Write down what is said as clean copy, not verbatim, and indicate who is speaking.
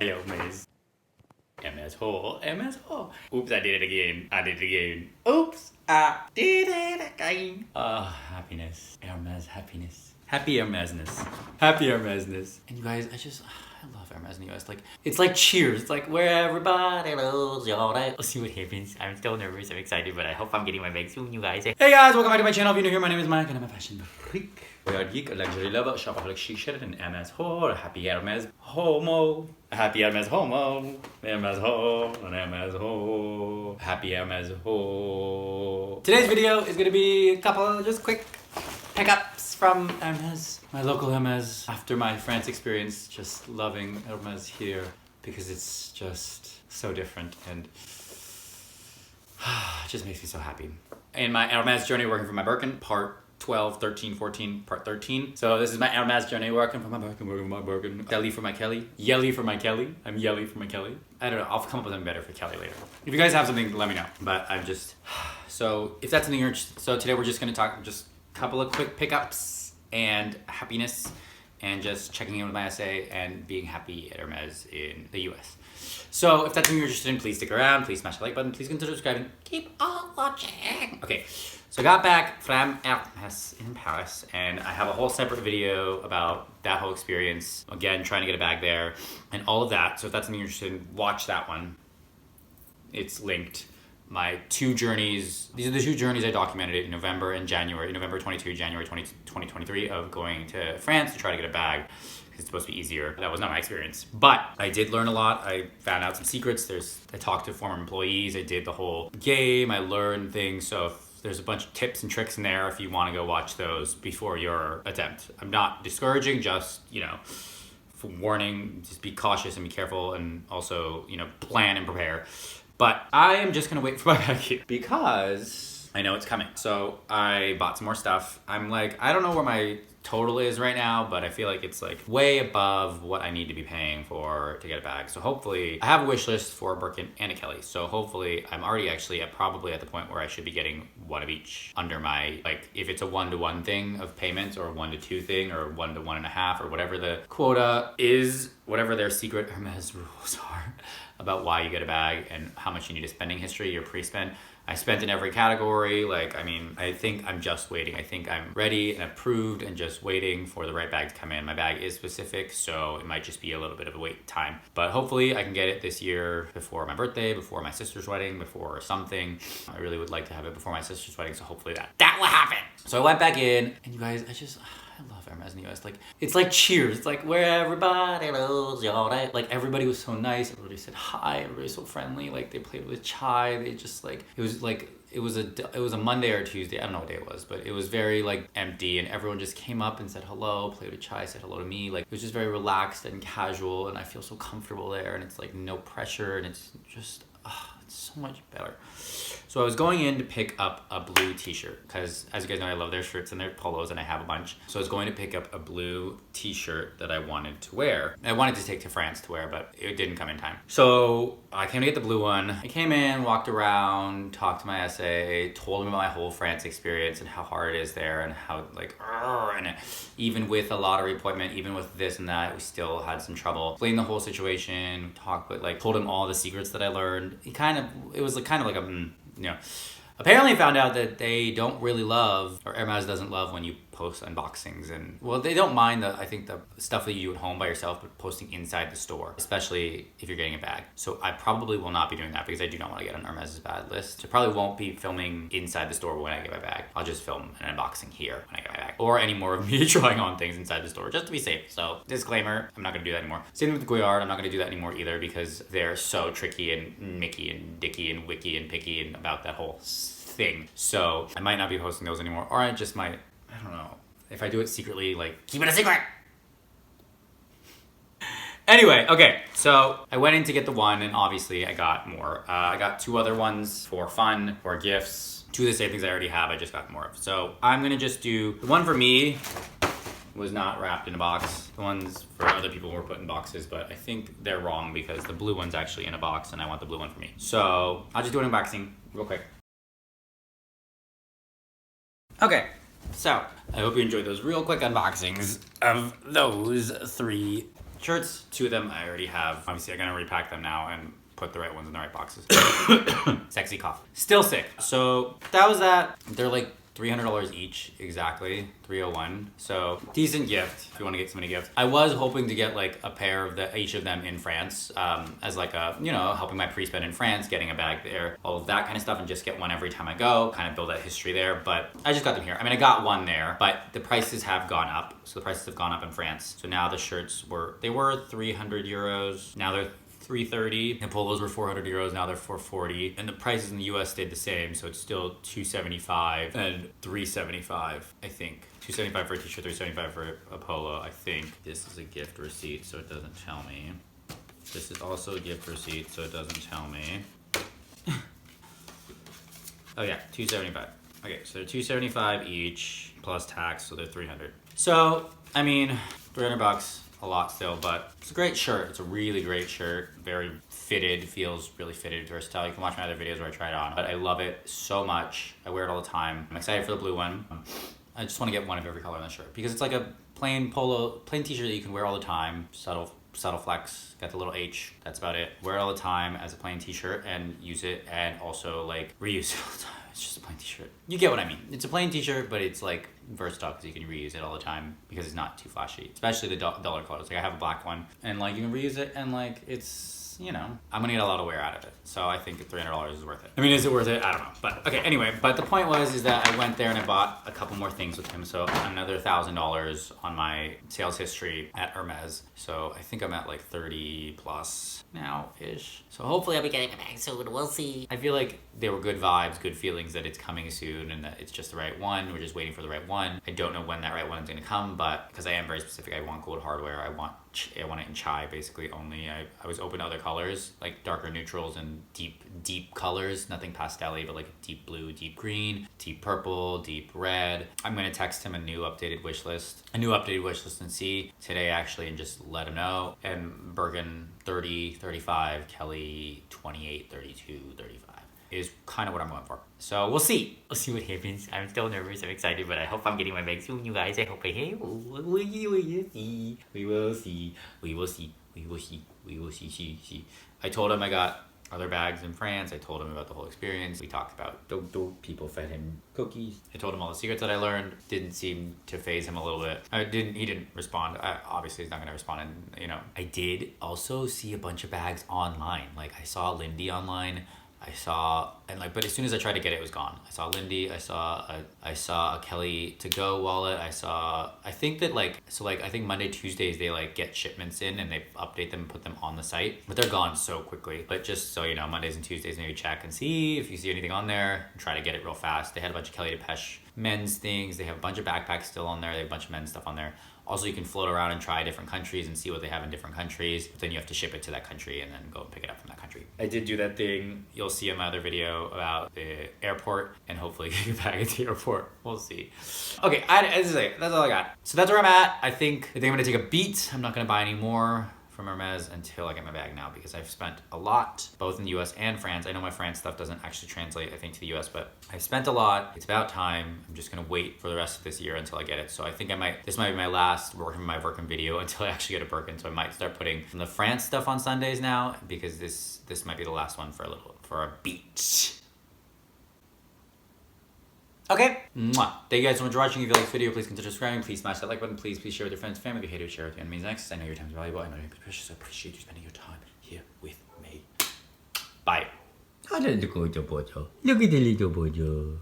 Speaker 1: Hermes. Hermes hole. Hermes hole. Oops, I did it again. I did it again. Oops, I did it again. Happiness. Hermes happiness. Happy Hermesness. Happy Hermesness. And you guys, I love Hermes in the US. Like, it's like Cheers. It's like where everybody knows y'all. Let's see what happens. I'm still nervous. I'm excited, but I hope I'm getting my bag soon, you guys. Hey guys, welcome back to my channel. If you're new here, my name is Mike and I'm a fashion freak. We are GEEK, a luxury lover, shopaholic, chic shit, and Hermes whore. Happy Hermes homo. Happy Hermes homo. Hermes ho. And Hermes ho. Happy Hermes ho. Today's video is gonna be a couple just quick pickups from Hermes, my local Hermes. After my France experience, just loving Hermes here because it's just so different and it just makes me so happy. In my Hermes journey working for my Birkin, part 12, 13, 14, part 13. So this is my Hermes journey working for my Birkin, Kelly for my Kelly, Yelly for my Kelly. I'm Yelly for my Kelly. I don't know, I'll come up with something better for Kelly later. If you guys have something, let me know. But I'm just, so if that's something you're interested, so today we're just gonna talk just a couple of quick pickups and happiness and just checking in with my essay and being happy at Hermes in the US. So if that's something you're interested in, please stick around, please smash the like button, please consider subscribing, keep on watching. Okay, so I got back from Hermes in Paris and I have a whole separate video about that whole experience. Again, trying to get a bag there and all of that. So if that's something you're interested in, watch that one. It's linked. My two journeys, these are the two journeys I documented in November and January, November 22, January 2023 of going to France to try to get a bag. It's supposed to be easier. That was not my experience, but I did learn a lot. I found out some secrets. I talked to former employees. I did the whole game. I learned things. So if there's a bunch of tips and tricks in there if you want to go watch those before your attempt. I'm not discouraging, just, you know, for warning, just be cautious and be careful and also, you know, plan and prepare. But I am just gonna wait for my bag here because I know it's coming. So I bought some more stuff. I'm like, I don't know where my total is right now, but I feel like it's like way above what I need to be paying to get a bag. So hopefully, I have a wish list for a Birkin and a Kelly. So hopefully I'm already actually probably at the point where I should be getting one of each under my, like if it's a 1-to-1 thing of payments or a 1-to-2 thing or 1 to 1.5 or whatever the quota is, whatever their secret Hermes rules are about why you get a bag and how much you need a spending history, your pre-spend. I spent in every category. Like, I mean, I think I'm just waiting. I think I'm ready and approved and just waiting for the right bag to come in. My bag is specific, so it might just be a little bit of a wait time. But hopefully I can get it this year before my birthday, before my sister's wedding, before something. I really would like to have it before my sister's wedding, so hopefully that will happen. So I went back in, and you guys, I love Hermes in the US. Like, it's like Cheers. It's like where everybody knows y'all. Like, everybody was so nice. Everybody said hi. Everybody was so friendly. Like, they played with chai. They just like, it was a Monday or a Tuesday. I don't know what day it was, but it was very like empty and everyone just came up and said hello, played with chai, said hello to me. Like, it was just very relaxed and casual and I feel so comfortable there and it's like no pressure and it's just, it's so much better. So I was going in to pick up a blue t-shirt because as you guys know, I love their shirts and their polos and I have a bunch. So I was going to pick up a blue t-shirt that I wanted to wear. I wanted to take to France to wear, but it didn't come in time. So I came to get the blue one. I came in, walked around, talked to my essay, told him about my whole France experience and how hard it is there and how like, and even with a lottery appointment, even with this and that, we still had some trouble. Explained the whole situation, talked, but like told him all the secrets that I learned. It was like kind of like a, you know, apparently I found out that they don't really love, or Hermes doesn't love when you post unboxings and, well, they don't mind I think the stuff that you do at home by yourself, but posting inside the store, especially if you're getting a bag. So I probably will not be doing that because I do not want to get on Hermes's bad list. I probably won't be filming inside the store when I get my bag. I'll just film an unboxing here when I get my bag. Or any more of me trying on things inside the store just to be safe. So disclaimer, I'm not going to do that anymore. Same with Goyard, I'm not going to do that anymore either because they're so tricky and Mickey and Dicky and Wicky and Picky and about that whole thing. So I might not be posting those anymore, or I just might, I don't know. If I do it secretly, like, keep it a secret. Anyway, okay, so I went in to get the one and obviously I got more. I got 2 other ones for fun, for gifts. 2 of the same things I already have, I just got more of. So I'm gonna just do, the one for me was not wrapped in a box. The ones for other people were put in boxes, but I think they're wrong because the blue one's actually in a box and I want the blue one for me. So I'll just do an unboxing real quick. Okay, so I hope you enjoyed those real quick unboxings of those 3 Shirts, 2 of them I already have. Obviously, I'm gonna repack them now and put the right ones in the right boxes. Sexy cough. Still sick. So that was that. They're like $300 each, exactly, 301. So decent gift if you want to get somebody a gift. I was hoping to get like a pair of each of them in France, as like a, you know, helping my pre-spend in France, getting a bag there, all of that kind of stuff, and just get one every time I go, kind of build that history there. But I just got them here. I mean, I got one there, but the prices have gone up. So the prices have gone up in France. So now the shirts were 300 euros. Now they're 330, and polos were 400 euros, now they're 440, and the prices in the US stayed the same, so it's still 275 and 375, I think. 275 for a t-shirt, 375 for a polo, I think. This is a gift receipt, so it doesn't tell me. This is also a gift receipt, so it doesn't tell me. Oh yeah, 275. Okay, so they're 275 each, plus tax, so they're 300. So, I mean, 300 bucks. A lot still, but it's a great shirt. It's a really great shirt. Very fitted, feels really fitted, versatile. You can watch my other videos where I try it on, but I love it so much. I wear it all the time. I'm excited for the blue one. I just want to get one of every color on the shirt because it's like a plain t-shirt that you can wear all the time. Subtle flex, got the little H, that's about it. Wear it all the time as a plain t-shirt and use it, and also like reuse it all the time. It's just a plain t-shirt. You get what I mean. It's a plain t-shirt, but it's like versatile because you can reuse it all the time because it's not too flashy, especially the duller colors. Like I have a black one and like you can reuse it, and like it's, you know, I'm gonna get a lot of wear out of it. So I think $300 is worth it. I mean, is it worth it? I don't know. But okay, anyway, but the point is that I went there and I bought a couple more things with him. So another $1,000 on my sales history at Hermes. So I think I'm at like 30 plus now-ish. So hopefully I'll be getting a bag soon. We'll see. I feel like they were good vibes, good feelings that it's coming soon and that it's just the right one. We're just waiting for the right one. I don't know when that right one is gonna come, but because I am very specific, I want gold hardware. I want it in chai basically only. I was open to other colors, like darker neutrals and deep colors, nothing pastel-y, but like deep blue, deep green, deep purple, deep red. I'm gonna text him a new updated wish list and see today actually, and just let him know. And Birkin 30, 35, Kelly 28, 32, 35 is kind of what I'm going for. So we'll see. We'll see what happens. I'm still nervous. I'm excited, but I hope I'm getting my bag soon, you guys. I hope we will see. I told him I got other bags in France. I told him about the whole experience. We talked about dope people fed him cookies. I told him all the secrets that I learned. Didn't seem to faze him a little bit. He didn't respond. Obviously he's not gonna respond. And you know, I did also see a bunch of bags online. Like I saw Lindy online. But as soon as I tried to get it, it was gone. I saw Lindy, I saw a Kelly to go wallet. I think Monday, Tuesdays, they like get shipments in and they update them and put them on the site, but they're gone so quickly. But just so you know, Mondays and Tuesdays, maybe check and see if you see anything on there and try to get it real fast. They had a bunch of Kelly Depeche men's things. They have a bunch of backpacks still on there. They have a bunch of men's stuff on there. Also, you can float around and try different countries and see what they have in different countries. But then you have to ship it to that country and then go and pick it up from that country. I did do that thing. You'll see in my other video about the airport and hopefully get your bag at the airport. We'll see. Okay, that's all I got. So that's where I'm at. I think I'm gonna take a beat. I'm not gonna buy any more from Hermes until I get my bag now because I've spent a lot, both in the US and France. I know my France stuff doesn't actually translate, I think, to the US, but I've spent a lot. It's about time. I'm just gonna wait for the rest of this year until I get it. So I think this might be my last working with my Werkin video until I actually get a Birkin. So I might start putting the France stuff on Sundays now because this might be the last one for a beat. Okay. Mwah. Thank you guys so much for watching. If you like this video, please consider subscribing. Please smash that like button. Please share with your friends, family. If you hate it, share with your enemies next. I know your time is valuable. I know you're precious. I appreciate you spending your time here with me. Bye.
Speaker 2: Look at the little bojo.